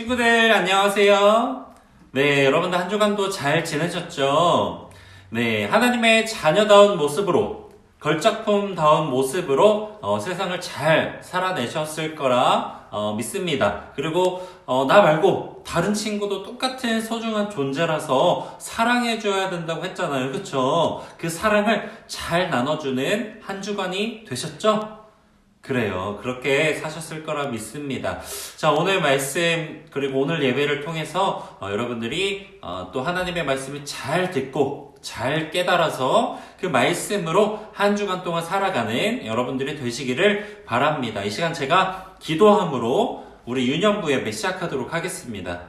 친구들 안녕하세요. 네, 여러분들 한 주간도 잘 지내셨죠? 네, 하나님의 자녀다운 모습으로, 걸작품다운 모습으로 세상을 잘 살아내셨을 거라 믿습니다. 그리고 나 말고 다른 친구도 똑같은 소중한 존재라서 사랑해줘야 된다고 했잖아요. 그쵸? 그 사랑을 잘 나눠주는 한 주간이 되셨죠? 그래요. 그렇게 사셨을 거라 믿습니다. 자, 오늘 말씀, 그리고 오늘 예배를 통해서 여러분들이 또 하나님의 말씀을 잘 듣고 잘 깨달아서 그 말씀으로 한 주간 동안 살아가는 여러분들이 되시기를 바랍니다. 이 시간 제가 기도함으로 우리 유년부 예배 시작하도록 하겠습니다.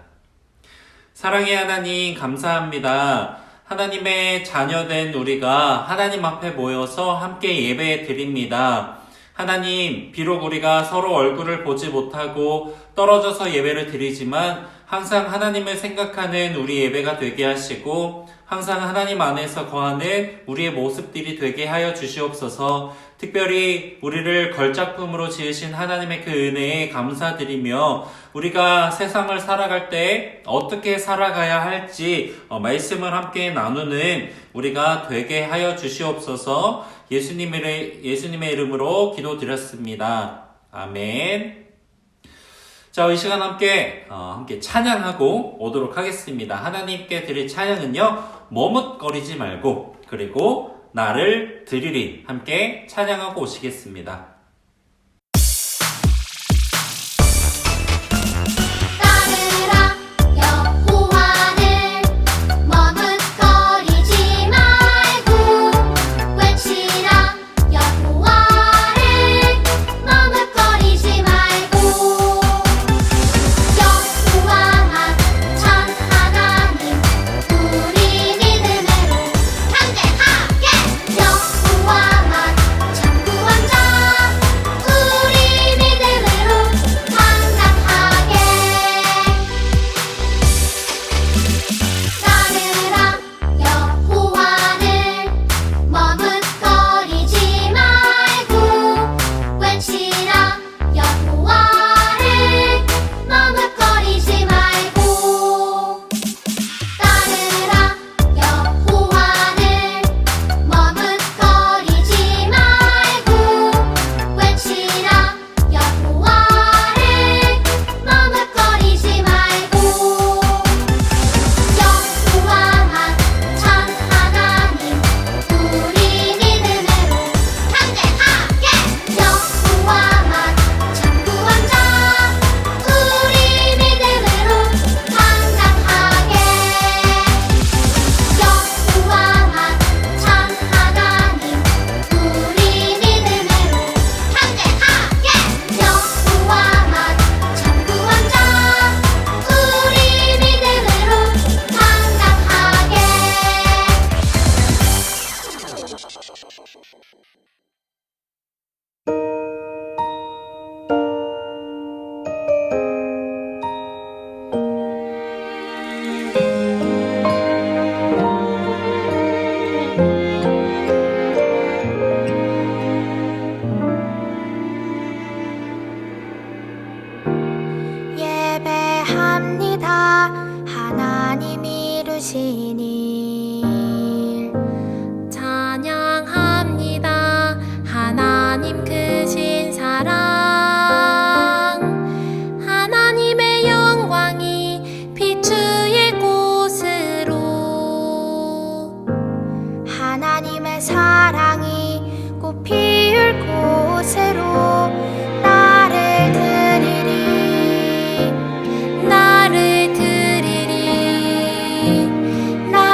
사랑의 하나님, 감사합니다. 하나님의 자녀된 우리가 하나님 앞에 모여서 함께 예배 드립니다. 하나님, 비록 우리가 서로 얼굴을 보지 못하고 떨어져서 예배를 드리지만 항상 하나님을 생각하는 우리 예배가 되게 하시고 항상 하나님 안에서 거하는 우리의 모습들이 되게 하여 주시옵소서. 특별히 우리를 걸작품으로 지으신 하나님의 그 은혜에 감사드리며 우리가 세상을 살아갈 때 어떻게 살아가야 할지 말씀을 함께 나누는 우리가 되게 하여 주시옵소서. 예수님의 이름으로 기도드렸습니다. 아멘. 자, 이 시간 함께 찬양하고 오도록 하겠습니다. 하나님께 드릴 찬양은요, 머뭇거리지 말고, 그리고 나를 드리리. 함께 찬양하고 오시겠습니다. 나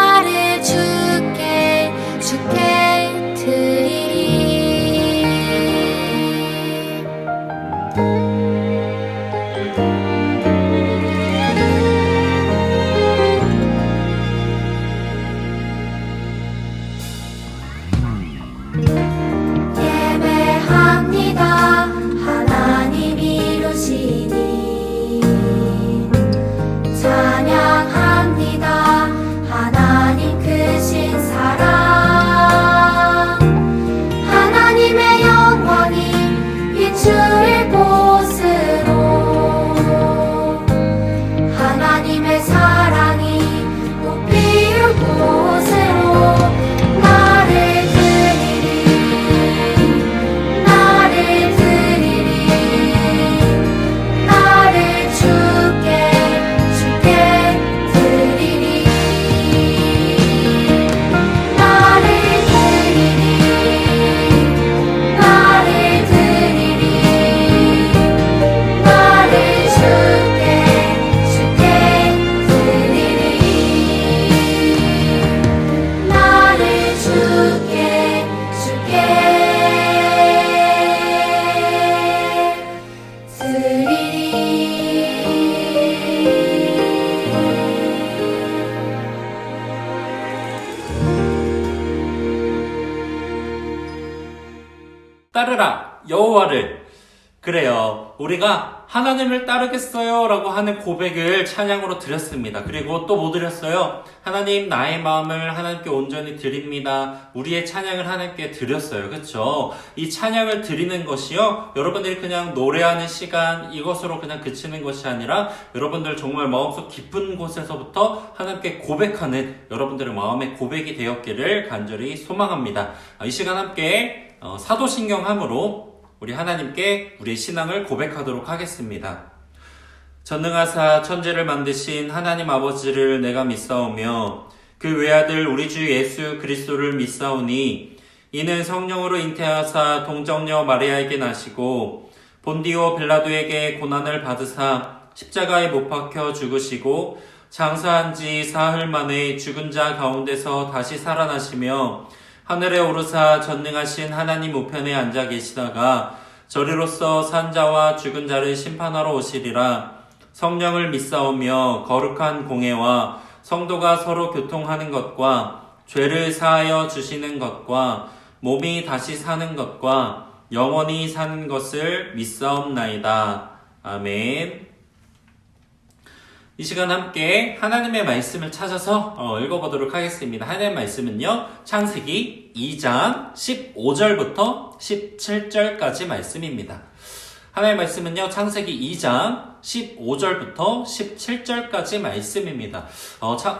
따르라 여호와를. 그래요. 우리가 하나님을 따르겠어요 라고 하는 고백을 찬양으로 드렸습니다. 그리고 또 뭐 드렸어요? 하나님, 나의 마음을 하나님께 온전히 드립니다. 우리의 찬양을 하나님께 드렸어요. 그쵸? 이 찬양을 드리는 것이요, 여러분들이 그냥 노래하는 시간 이것으로 그냥 그치는 것이 아니라 여러분들 정말 마음속 깊은 곳에서부터 하나님께 고백하는 여러분들의 마음의 고백이 되었기를 간절히 소망합니다. 이 시간 함께 사도신경함으로 우리 하나님께 우리의 신앙을 고백하도록 하겠습니다. 전능하사 천지를 만드신 하나님 아버지를 내가 믿사오며 그 외아들 우리 주 예수 그리스도를 믿사오니 이는 성령으로 잉태하사 동정녀 마리아에게 나시고 본디오 빌라도에게 고난을 받으사 십자가에 못 박혀 죽으시고 장사한 지 사흘 만에 죽은 자 가운데서 다시 살아나시며 하늘에 오르사 전능하신 하나님 우편에 앉아 계시다가 저리로서 산자와 죽은 자를 심판하러 오시리라. 성령을 믿사오며 거룩한 공회와 성도가 서로 교통하는 것과 죄를 사하여 주시는 것과 몸이 다시 사는 것과 영원히 사는 것을 믿사옵나이다. 아멘. 이 시간 함께 하나님의 말씀을 찾아서 읽어보도록 하겠습니다. 하나님의 말씀은요, 창세기 2장 15절부터 17절까지 말씀입니다. 하나님의 말씀은요, 창세기 2장 15절부터 17절까지 말씀입니다.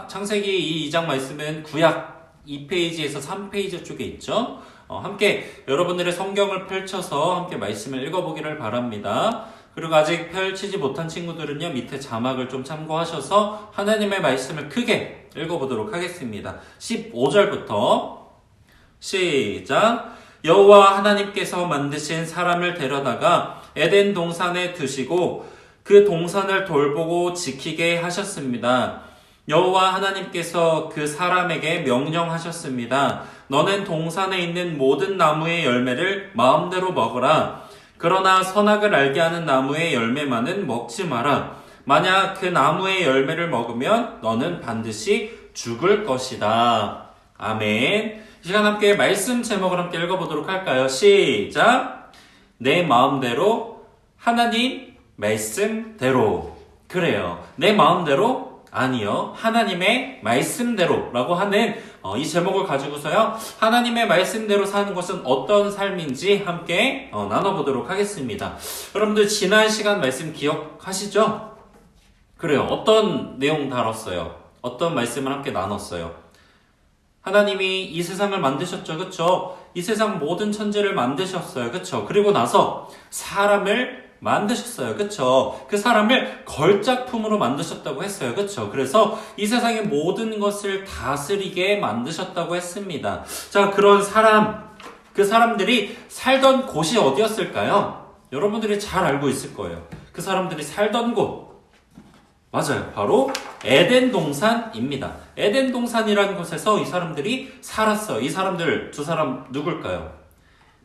창세기 이 2장 말씀은 구약 2페이지에서 3페이지 쪽에 있죠. 함께 여러분들의 성경을 펼쳐서 함께 말씀을 읽어보기를 바랍니다. 그리고 아직 펼치지 못한 친구들은요, 밑에 자막을 좀 참고하셔서 하나님의 말씀을 크게 읽어보도록 하겠습니다. 15절부터 시작. 여호와 하나님께서 만드신 사람을 데려다가 에덴 동산에 두시고 그 동산을 돌보고 지키게 하셨습니다. 여호와 하나님께서 그 사람에게 명령하셨습니다. 너는 동산에 있는 모든 나무의 열매를 마음대로 먹으라. 그러나 선악을 알게 하는 나무의 열매만은 먹지 마라. 만약 그 나무의 열매를 먹으면 너는 반드시 죽을 것이다. 아멘. 이 시간 함께 말씀 제목을 함께 읽어보도록 할까요? 시작. 내 마음대로 하나님 말씀대로. 그래요. 내 마음대로 아니요. 하나님의 말씀대로라고 하는 이 제목을 가지고서요, 하나님의 말씀대로 사는 것은 어떤 삶인지 함께 나눠보도록 하겠습니다. 여러분들 지난 시간 말씀 기억하시죠? 그래요. 어떤 내용 다뤘어요? 어떤 말씀을 함께 나눴어요? 하나님이 이 세상을 만드셨죠. 그쵸? 이 세상 모든 천지를 만드셨어요. 그쵸? 그리고 나서 사람을 만드셨어요. 그쵸? 그 사람을 걸작품으로 만드셨다고 했어요. 그쵸? 그래서 이 세상의 모든 것을 다스리게 만드셨다고 했습니다. 자, 그런 그 사람들이 살던 곳이 어디였을까요? 여러분들이 잘 알고 있을 거예요. 그 사람들이 살던 곳. 맞아요. 바로 에덴 동산입니다. 에덴 동산이라는 곳에서 이 사람들이 살았어요. 이 사람들 두 사람 누굴까요?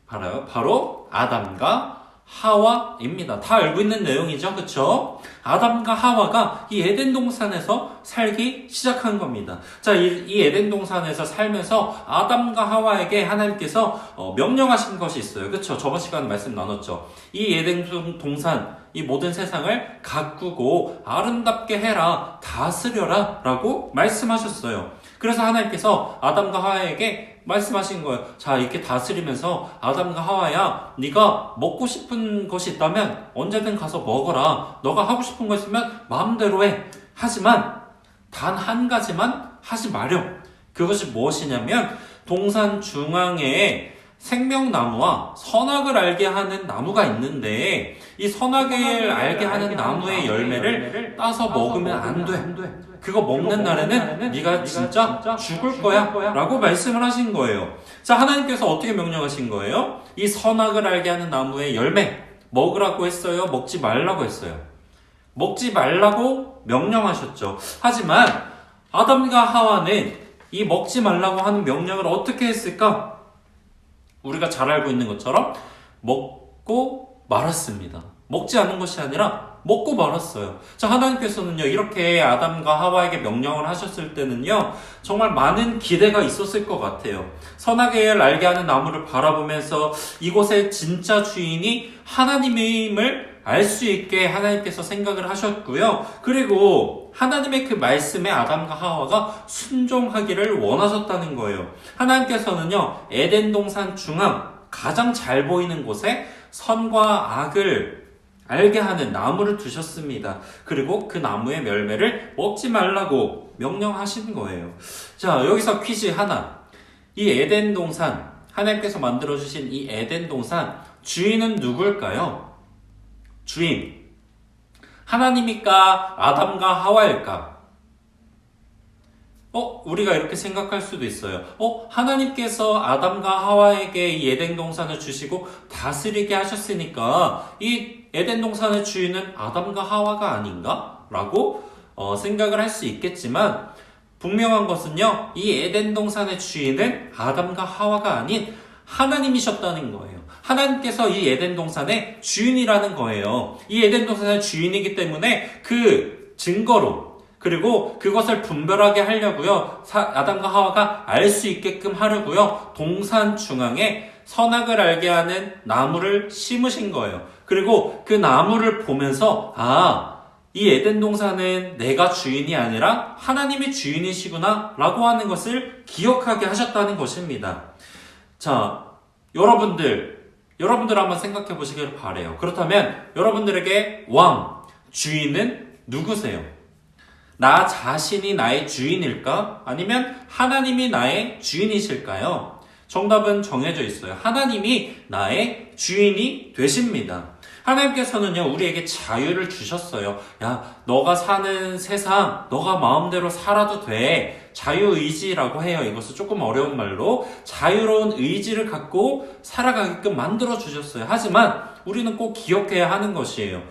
바로 아담과 하와입니다. 다 알고 있는 내용이죠. 그쵸? 아담과 하와가 이 에덴 동산에서 살기 시작한 겁니다. 자, 이 에덴 동산에서 살면서 아담과 하와에게 하나님께서 명령하신 것이 있어요. 그쵸? 저번 시간에 말씀 나눴죠. 이 에덴 동산, 이 모든 세상을 가꾸고 아름답게 해라, 다스려라 라고 말씀하셨어요. 그래서 하나님께서 아담과 하와에게 말씀하신 거예요. 자, 이렇게 다스리면서 아담과 하와야, 네가 먹고 싶은 것이 있다면 언제든 가서 먹어라. 너가 하고 싶은 거 있으면 마음대로 해. 하지만 단 한 가지만 하지 마렴. 그것이 무엇이냐면 동산 중앙에 생명나무와 선악을 알게 하는 나무가 있는데 이 선악을 알게 하는 나무의 열매를 따서 먹으면 안 돼. 그거 먹는 날에는 네가 진짜 죽을 거야 라고 말씀을 하신 거예요. 자, 하나님께서 어떻게 명령하신 거예요? 이 선악을 알게 하는 나무의 열매 먹으라고 했어요? 먹지 말라고 했어요? 먹지 말라고 명령하셨죠. 하지만 아담과 하와는 이 먹지 말라고 하는 명령을 어떻게 했을까? 우리가 잘 알고 있는 것처럼 먹고 말았습니다. 먹지 않은 것이 아니라 먹고 말았어요. 자, 하나님께서는요, 이렇게 아담과 하와에게 명령을 하셨을 때는요, 정말 많은 기대가 있었을 것 같아요. 선악을 알게 하는 나무를 바라보면서 이곳의 진짜 주인이 하나님임을 알 수 있게 하나님께서 생각을 하셨고요. 그리고 하나님의 그 말씀에 아담과 하와가 순종하기를 원하셨다는 거예요. 하나님께서는요, 에덴 동산 중앙 가장 잘 보이는 곳에 선과 악을 알게 하는 나무를 두셨습니다. 그리고 그 나무의 열매를 먹지 말라고 명령하신 거예요. 자, 여기서 퀴즈 하나. 이 에덴 동산, 하나님께서 만들어주신 이 에덴 동산, 주인은 누굴까요? 주인. 하나님일까? 아담과 하와일까? 우리가 이렇게 생각할 수도 있어요. 하나님께서 아담과 하와에게 이 에덴 동산을 주시고 다스리게 하셨으니까 이 에덴 동산의 주인은 아담과 하와가 아닌가? 라고 생각을 할 수 있겠지만 분명한 것은요, 이 에덴 동산의 주인은 아담과 하와가 아닌 하나님이셨다는 거예요. 하나님께서 이 에덴 동산의 주인이라는 거예요. 이 에덴 동산의 주인이기 때문에 그 증거로, 그리고 그것을 분별하게 하려고요, 아담과 하와가 알 수 있게끔 하려고요, 동산 중앙에 선악을 알게 하는 나무를 심으신 거예요. 그리고 그 나무를 보면서 이 에덴 동산은 내가 주인이 아니라 하나님이 주인이시구나 라고 하는 것을 기억하게 하셨다는 것입니다. 자, 여러분들 한번 생각해 보시길 바라요. 그렇다면 여러분들에게 왕, 주인은 누구세요? 나 자신이 나의 주인일까? 아니면 하나님이 나의 주인이실까요? 정답은 정해져 있어요. 하나님이 나의 주인이 되십니다. 하나님께서는요, 우리에게 자유를 주셨어요. 야, 너가 사는 세상, 너가 마음대로 살아도 돼. 자유의지라고 해요. 이것은 조금 어려운 말로 자유로운 의지를 갖고 살아가게끔 만들어 주셨어요. 하지만 우리는 꼭 기억해야 하는 것이에요.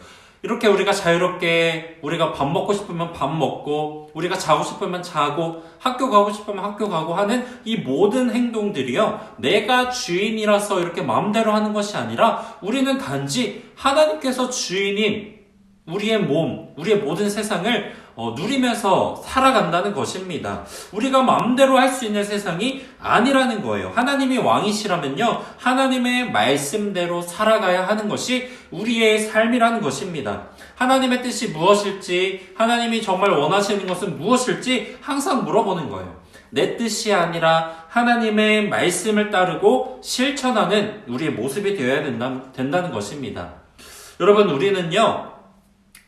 이렇게 우리가 자유롭게, 우리가 밥 먹고 싶으면 밥 먹고, 우리가 자고 싶으면 자고, 학교 가고 싶으면 학교 가고 하는 이 모든 행동들이요, 내가 주인이라서 이렇게 마음대로 하는 것이 아니라 우리는 단지 하나님께서 주인인 우리의 몸, 우리의 모든 세상을 누리면서 살아간다는 것입니다. 우리가 마음대로 할 수 있는 세상이 아니라는 거예요. 하나님이 왕이시라면요, 하나님의 말씀대로 살아가야 하는 것이 우리의 삶이라는 것입니다. 하나님의 뜻이 무엇일지, 하나님이 정말 원하시는 것은 무엇일지 항상 물어보는 거예요. 내 뜻이 아니라 하나님의 말씀을 따르고 실천하는 우리의 모습이 되어야 된다는 것입니다. 여러분, 우리는요,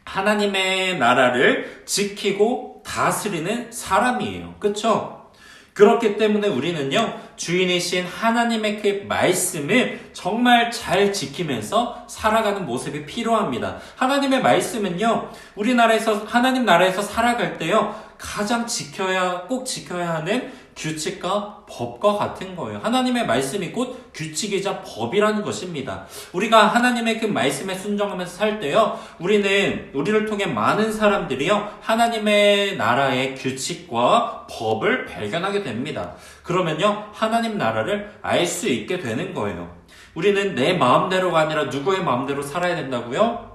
하나님의 나라를 지키고 다스리는 사람이에요. 그쵸? 그렇기 때문에 우리는요, 주인이신 하나님의 그 말씀을 정말 잘 지키면서 살아가는 모습이 필요합니다. 하나님의 말씀은요, 우리나라에서, 하나님 나라에서 살아갈 때요, 가장 꼭 지켜야 하는 규칙과 법과 같은 거예요. 하나님의 말씀이 곧 규칙이자 법이라는 것입니다. 우리가 하나님의 그 말씀에 순종하면서 살 때요, 우리를 통해 많은 사람들이요, 하나님의 나라의 규칙과 법을 발견하게 됩니다. 그러면요, 하나님 나라를 알 수 있게 되는 거예요. 우리는 내 마음대로가 아니라 누구의 마음대로 살아야 된다고요?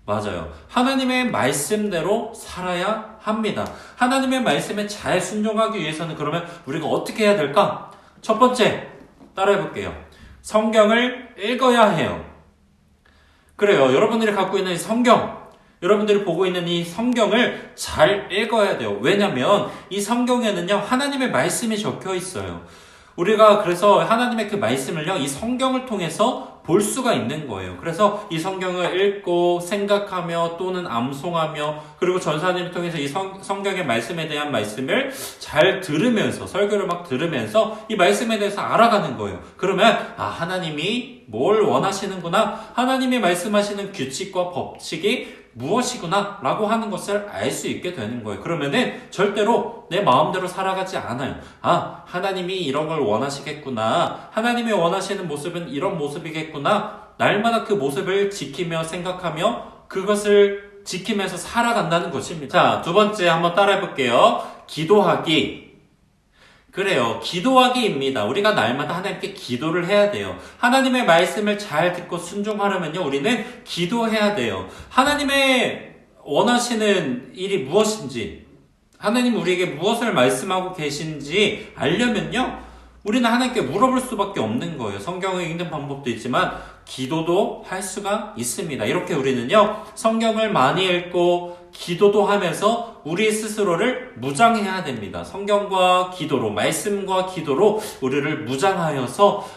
맞아요. 하나님의 말씀대로 살아야 합니다. 하나님의 말씀에 잘 순종하기 위해서는 그러면 우리가 어떻게 해야 될까? 첫 번째, 따라해볼게요. 성경을 읽어야 해요. 그래요. 여러분들이 갖고 있는 이 성경, 여러분들이 보고 있는 이 성경을 잘 읽어야 돼요. 왜냐면 이 성경에는요, 하나님의 말씀이 적혀 있어요. 우리가 그래서 하나님의 그 말씀을요, 이 성경을 통해서 볼 수가 있는 거예요. 그래서 이 성경을 읽고 생각하며 또는 암송하며, 그리고 전사님을 통해서 이 성경의 말씀에 대한 말씀을 잘 들으면서, 설교를 막 들으면서 이 말씀에 대해서 알아가는 거예요. 그러면 하나님이 뭘 원하시는구나, 하나님이 말씀하시는 규칙과 법칙이 무엇이구나 라고 하는 것을 알 수 있게 되는 거예요. 그러면은 절대로 내 마음대로 살아가지 않아요. 하나님이 이런 걸 원하시겠구나, 하나님이 원하시는 모습은 이런 모습이겠구나, 날마다 그 모습을 지키며 생각하며 그것을 지키면서 살아간다는 것입니다. 자, 두 번째 한번 따라해 볼게요. 기도하기. 그래요. 기도하기입니다. 우리가 날마다 하나님께 기도를 해야 돼요. 하나님의 말씀을 잘 듣고 순종하려면요, 우리는 기도해야 돼요. 하나님의 원하시는 일이 무엇인지, 하나님 우리에게 무엇을 말씀하고 계신지 알려면요, 우리는 하나님께 물어볼 수밖에 없는 거예요. 성경을 읽는 방법도 있지만 기도도 할 수가 있습니다. 이렇게 우리는요, 성경을 많이 읽고 기도도 하면서 우리 스스로를 무장해야 됩니다. 성경과 기도로, 말씀과 기도로 우리를 무장하여서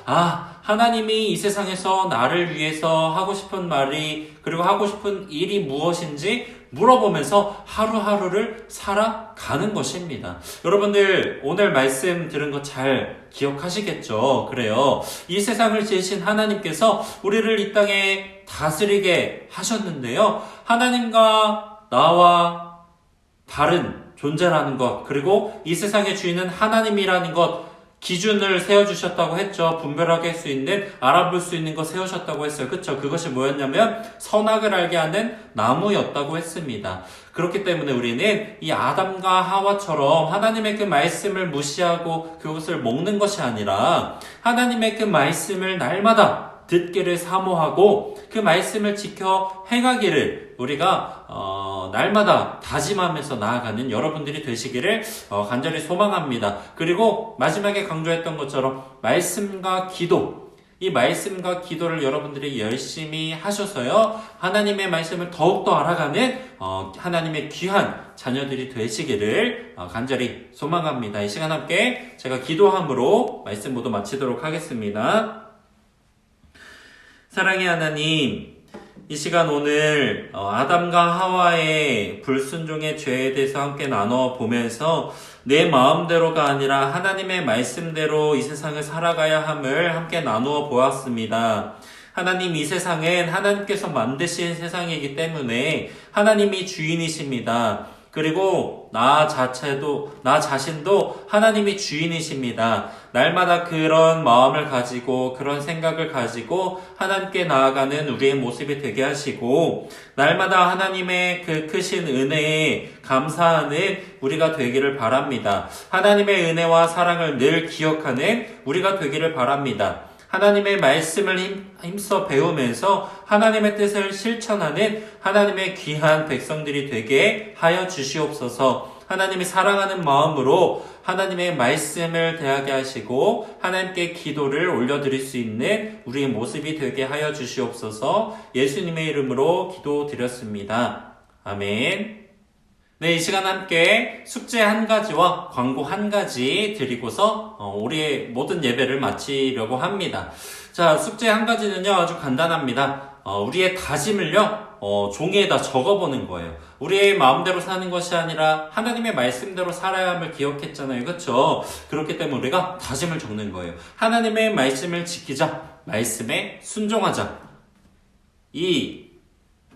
하나님이 이 세상에서 나를 위해서 하고 싶은 말이, 그리고 하고 싶은 일이 무엇인지 물어보면서 하루하루를 살아가는 것입니다. 여러분들 오늘 말씀 들은 거 잘 기억하시겠죠? 그래요. 이 세상을 지으신 하나님께서 우리를 이 땅에 다스리게 하셨는데요. 하나님과 나와 다른 존재라는 것, 그리고 이 세상의 주인은 하나님이라는 것, 기준을 세워주셨다고 했죠. 분별하게 할 수 있는, 알아볼 수 있는 거 세우셨다고 했어요. 그쵸? 그것이 뭐였냐면 선악을 알게 하는 나무였다고 했습니다. 그렇기 때문에 우리는 이 아담과 하와처럼 하나님의 그 말씀을 무시하고 그것을 먹는 것이 아니라 하나님의 그 말씀을 날마다 듣기를 사모하고 그 말씀을 지켜 행하기를 우리가 날마다 다짐하면서 나아가는 여러분들이 되시기를 간절히 소망합니다. 그리고 마지막에 강조했던 것처럼 말씀과 기도, 이 말씀과 기도를 여러분들이 열심히 하셔서요, 하나님의 말씀을 더욱더 알아가는 하나님의 귀한 자녀들이 되시기를 간절히 소망합니다. 이 시간 함께 제가 기도함으로 말씀 모두 마치도록 하겠습니다. 사랑의 하나님, 이 시간 오늘 아담과 하와의 불순종의 죄에 대해서 함께 나눠보면서 내 마음대로가 아니라 하나님의 말씀대로 이 세상을 살아가야 함을 함께 나누어 보았습니다. 하나님, 이 세상은 하나님께서 만드신 세상이기 때문에 하나님이 주인이십니다. 그리고 나 자신도 하나님이 주인이십니다. 날마다 그런 마음을 가지고 그런 생각을 가지고 하나님께 나아가는 우리의 모습이 되게 하시고 날마다 하나님의 그 크신 은혜에 감사하는 우리가 되기를 바랍니다. 하나님의 은혜와 사랑을 늘 기억하는 우리가 되기를 바랍니다. 하나님의 말씀을 힘써 배우면서 하나님의 뜻을 실천하는 하나님의 귀한 백성들이 되게 하여 주시옵소서. 하나님이 사랑하는 마음으로 하나님의 말씀을 대하게 하시고 하나님께 기도를 올려드릴 수 있는 우리의 모습이 되게 하여 주시옵소서. 예수님의 이름으로 기도드렸습니다. 아멘. 네, 이 시간 함께 숙제 한 가지와 광고 한 가지 드리고서 우리의 모든 예배를 마치려고 합니다. 자, 숙제 한 가지는요, 아주 간단합니다. 우리의 다짐을요, 종이에다 적어보는 거예요. 우리의 마음대로 사는 것이 아니라 하나님의 말씀대로 살아야 함을 기억했잖아요. 그렇죠? 그렇기 때문에 우리가 다짐을 적는 거예요. 하나님의 말씀을 지키자. 말씀에 순종하자.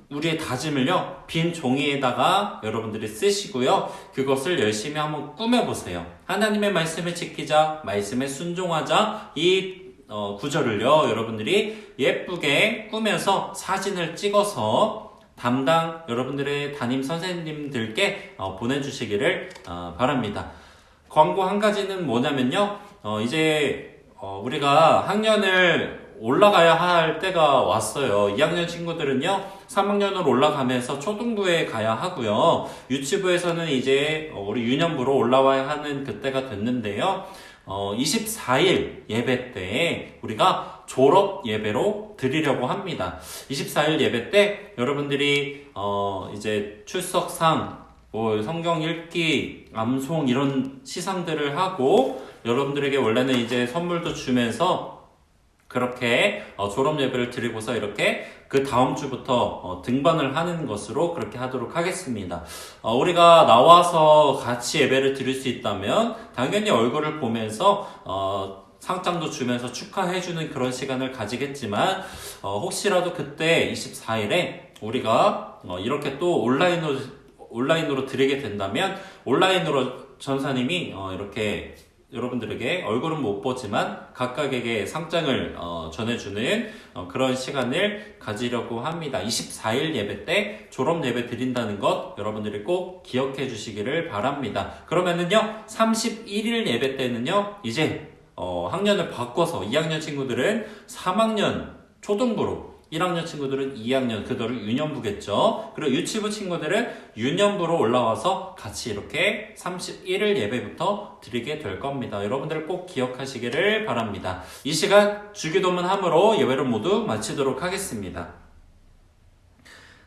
우리의 다짐을요, 빈 종이에다가 여러분들이 쓰시고요, 그것을 열심히 한번 꾸며보세요. 하나님의 말씀을 지키자, 말씀에 순종하자, 이 구절을요, 여러분들이 예쁘게 꾸며서 사진을 찍어서 담당 여러분들의 담임 선생님들께 보내주시기를 바랍니다. 광고 한 가지는 뭐냐면요, 이제 우리가 학년을 올라가야 할 때가 왔어요. 2학년 친구들은요, 3학년으로 올라가면서 초등부에 가야 하고요. 유치부에서는 이제 우리 유년부로 올라와야 하는 그때가 됐는데요. 24일 예배 때 우리가 졸업 예배로 드리려고 합니다. 24일 예배 때 여러분들이 이제 출석상, 성경 읽기, 암송 이런 시상들을 하고 여러분들에게 원래는 이제 선물도 주면서 그렇게 졸업 예배를 드리고서 이렇게 그 다음 주부터 등반을 하는 것으로 그렇게 하도록 하겠습니다. 우리가 나와서 같이 예배를 드릴 수 있다면 당연히 얼굴을 보면서 상장도 주면서 축하해주는 그런 시간을 가지겠지만 혹시라도 그때 24일에 우리가 이렇게 또 온라인으로 드리게 된다면 온라인으로 전사님이 이렇게 여러분들에게 얼굴은 못 보지만 각각에게 상장을 전해주는 그런 시간을 가지려고 합니다. 24일 예배 때 졸업 예배 드린다는 것 여러분들이 꼭 기억해 주시기를 바랍니다. 그러면은요 31일 예배 때는요 이제 학년을 바꿔서 2학년 친구들은 3학년 초등부로 1학년 친구들은 2학년, 그들은 유년부겠죠. 그리고 유치부 친구들은 유년부로 올라와서 같이 이렇게 31일 예배부터 드리게 될 겁니다. 여러분들 꼭 기억하시기를 바랍니다. 이 시간 주기도문 함으로 예배를 모두 마치도록 하겠습니다.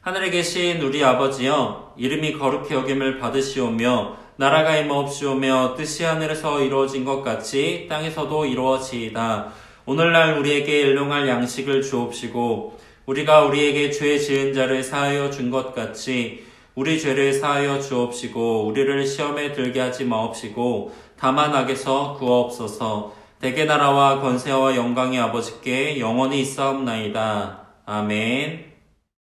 하늘에 계신 우리 아버지여, 이름이 거룩히 여김을 받으시오며 나라가 임하옵시오며 뜻이 하늘에서 이루어진 것 같이 땅에서도 이루어지이다. 오늘날 우리에게 일용할 양식을 주옵시고 우리가 우리에게 죄 지은 자를 사하여 준 것 같이 우리 죄를 사하여 주옵시고 우리를 시험에 들게 하지 마옵시고 다만 악에서 구하옵소서. 대개 나라와 권세와 영광의 아버지께 영원히 있사옵나이다. 아멘.